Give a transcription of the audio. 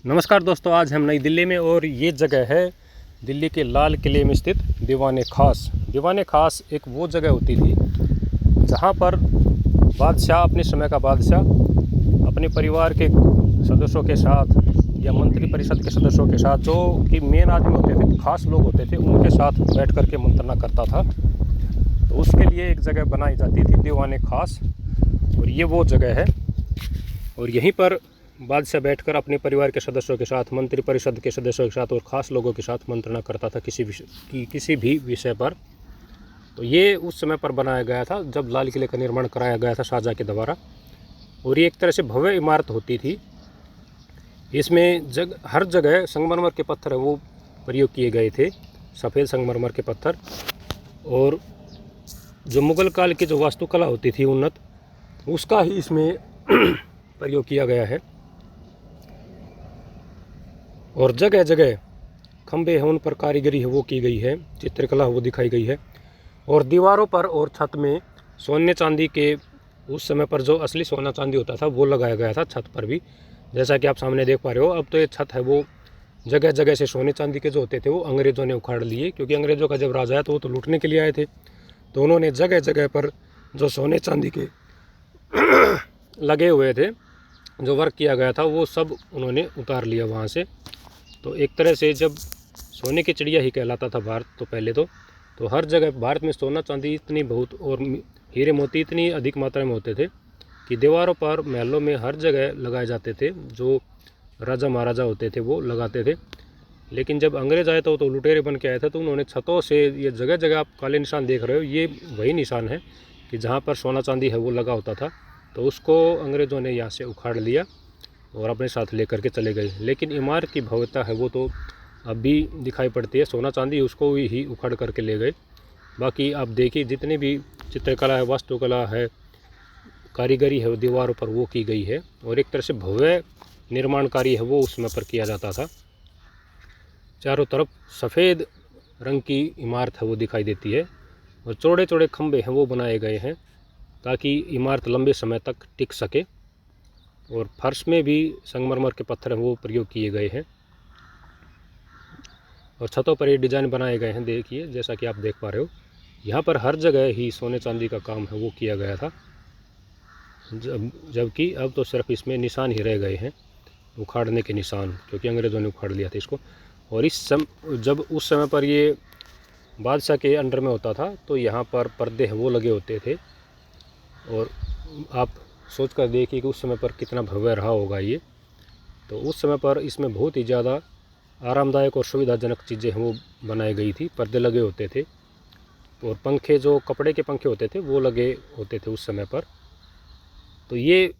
नमस्कार दोस्तों, आज हम नई दिल्ली में और ये जगह है दिल्ली के लाल किले में स्थित दीवान खास। दीवान खास एक वो जगह होती थी जहाँ पर बादशाह, अपने समय का बादशाह, अपने परिवार के सदस्यों के साथ या मंत्री परिषद के सदस्यों के साथ, जो कि मेन आदमी होते थे, खास लोग होते थे, उनके साथ बैठ कर के मंत्रणा करता था। तो उसके लिए एक जगह बनाई जाती थी दीवान खास, और ये वो जगह है। और यहीं पर बादशाह बैठकर अपने परिवार के सदस्यों के साथ, मंत्री परिषद के सदस्यों के साथ और ख़ास लोगों के साथ मंत्रणा करता था किसी भी विषय पर। तो ये उस समय पर बनाया गया था जब लाल किले का निर्माण कराया गया था शाहजहाँ के द्वारा। और ये एक तरह से भव्य इमारत होती थी। इसमें हर जगह संगमरमर के पत्थर है वो प्रयोग किए गए थे, सफ़ेद संगमरमर के पत्थर। और जो मुग़ल काल की जो वास्तुकला होती थी उन्नत, उसका ही इसमें प्रयोग किया गया है। और जगह जगह खंभे हैं, उन पर कारीगरी है वो की गई है, चित्रकला वो दिखाई गई है। और दीवारों पर और छत में सोने चांदी के, उस समय पर जो असली सोना चांदी होता था वो लगाया गया था छत पर भी, जैसा कि आप सामने देख पा रहे हो। अब तो ये छत है वो जगह जगह से सोने चांदी के जो होते थे वो अंग्रेज़ों ने उखाड़ लिए, क्योंकि अंग्रेज़ों का जब राज आया तो वो तो लूटने के लिए आए थे। तो उन्होंने जगह जगह पर जो सोने चांदी के लगे हुए थे, जो वर्क किया गया था, वो सब उन्होंने उतार लिया वहाँ से। तो एक तरह से जब सोने की चिड़िया ही कहलाता था भारत, तो पहले तो हर जगह भारत में सोना चांदी इतनी बहुत और हीरे मोती इतनी अधिक मात्रा में होते थे कि दीवारों पर, महलों में हर जगह लगाए जाते थे। जो राजा महाराजा होते थे वो लगाते थे। लेकिन जब अंग्रेज़ आए तो लुटेरे बन के आए थे, तो उन्होंने छतों से, ये जगह जगह आप काले निशान देख रहे हो, ये वही निशान है कि जहाँ पर सोना चांदी है वो लगा होता था। तो उसको अंग्रेज़ों ने यहाँ से उखाड़ लिया और अपने साथ लेकर के चले गए। लेकिन इमारत की भव्यता है वो तो अब भी दिखाई पड़ती है। सोना चांदी उसको ही उखाड़ करके ले गए। बाकी आप देखिए, जितनी भी चित्रकला है, वास्तुकला है, कारीगरी है वो दीवारों पर वो की गई है। और एक तरह से भव्य निर्माण कार्य है वो उस समय पर किया जाता था। चारों तरफ सफ़ेद रंग की इमारत है वो दिखाई देती है, और चौड़े चौड़े खंभे हैं वो बनाए गए हैं ताकि इमारत लंबे समय तक टिक सके। और फर्श में भी संगमरमर के पत्थर हैं वो प्रयोग किए गए हैं, और छतों पर ये डिज़ाइन बनाए गए हैं। देखिए, जैसा कि आप देख पा रहे हो, यहाँ पर हर जगह ही सोने चांदी का काम है वो किया गया था। जबकि अब तो सिर्फ इसमें निशान ही रह गए हैं, उखाड़ने के निशान, क्योंकि अंग्रेज़ों ने उखाड़ लिया था इसको। और जब उस समय पर ये बादशाह के अंडर में होता था, तो यहाँ पर पर्दे हैं वो लगे होते थे। और आप सोच कर देखिए कि उस समय पर कितना भव्य रहा होगा ये। तो उस समय पर इसमें बहुत ही ज़्यादा आरामदायक और सुविधाजनक चीज़ें हैं वो बनाई गई थी। पर्दे लगे होते थे, और पंखे, जो कपड़े के पंखे होते थे वो लगे होते थे उस समय पर। तो ये